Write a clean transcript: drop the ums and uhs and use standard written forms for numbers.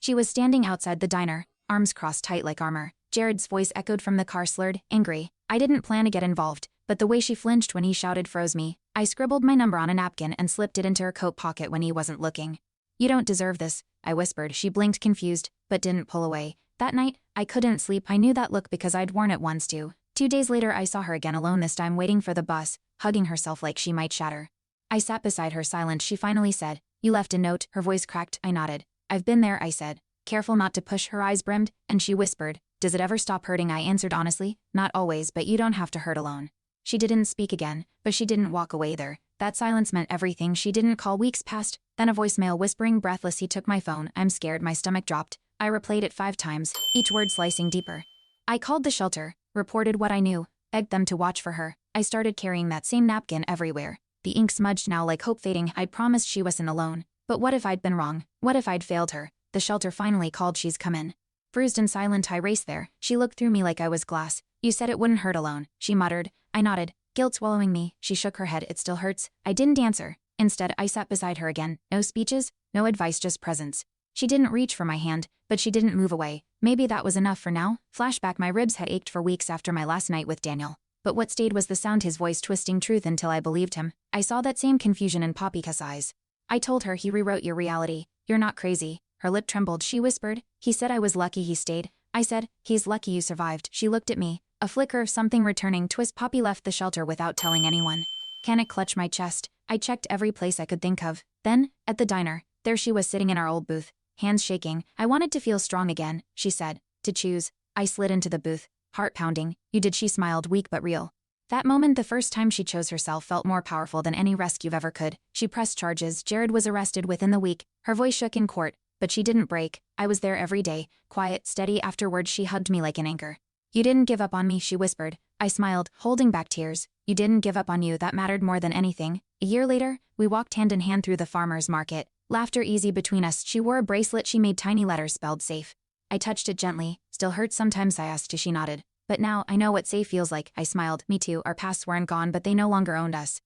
She was standing outside the diner, arms crossed tight like armor. Jared's voice echoed from the car, slurred, angry. I didn't plan to get involved, but the way she flinched when he shouted froze me. I scribbled my number on a napkin and slipped it into her coat pocket when he wasn't looking. You don't deserve this, I whispered. She blinked confused, but didn't pull away. That night, I couldn't sleep. I knew that look because I'd worn it once too. 2 days later I saw her again, alone this time, waiting for the bus, hugging herself like she might shatter. I sat beside her, silent. She finally said, "You left a note." Her voice cracked. I nodded. "I've been there," I said, careful not to push. Her eyes brimmed, and she whispered, "Does it ever stop hurting?" I answered honestly, "Not always, but you don't have to hurt alone." She didn't speak again, but she didn't walk away either. That silence meant everything. She didn't call. Weeks passed, then a voicemail, whispering, breathless. He took my phone. I'm scared. My stomach dropped. I replayed it 5 times, each word slicing deeper. I called the shelter, reported what I knew, begged them to watch for her. I started carrying that same napkin everywhere. The ink smudged now like hope fading. I'd promised she wasn't alone. But what if I'd been wrong? What if I'd failed her? The shelter finally called. "She's come in." Bruised and silent, I raced there. She looked through me like I was glass. "You said it wouldn't hurt alone," she muttered. I nodded, guilt swallowing me. She shook her head. "It still hurts." I didn't answer. Instead, I sat beside her again. No speeches, no advice, just presence. She didn't reach for my hand, but she didn't move away. Maybe that was enough for now. Flashback: my ribs had ached for weeks after my last night with Daniel. But what stayed was the sound, his voice twisting truth until I believed him. I saw that same confusion in Papika's eyes. I told her, "He rewrote your reality. You're not crazy." Her lip trembled. She whispered, "He said I was lucky he stayed." I said, "He's lucky you survived." She looked at me, a flicker of something returning. Twist. Poppy left the shelter without telling anyone. Can it clutch my chest? I checked every place I could think of. Then, at the diner, there she was sitting in our old booth, hands shaking. I wanted to feel strong again, she said. "To choose." I slid into the booth, heart pounding. "You did." She smiled, weak but real. That moment, the first time she chose herself, felt more powerful than any rescue ever could. She pressed charges. Jared was arrested within the week. Her voice shook in court, but she didn't break. I was there every day, quiet, steady. Afterwards, she hugged me like an anchor. "You didn't give up on me," she whispered. I smiled, holding back tears. "You didn't give up on you. That mattered more than anything." A year later, we walked hand in hand through the farmer's market, laughter easy between us. She wore a bracelet she made, tiny letters spelled safe. I touched it gently. "Still hurts sometimes?" I asked. She nodded. "But now I know what safe feels like." I smiled. "Me too. Our pasts weren't gone, but they no longer owned us."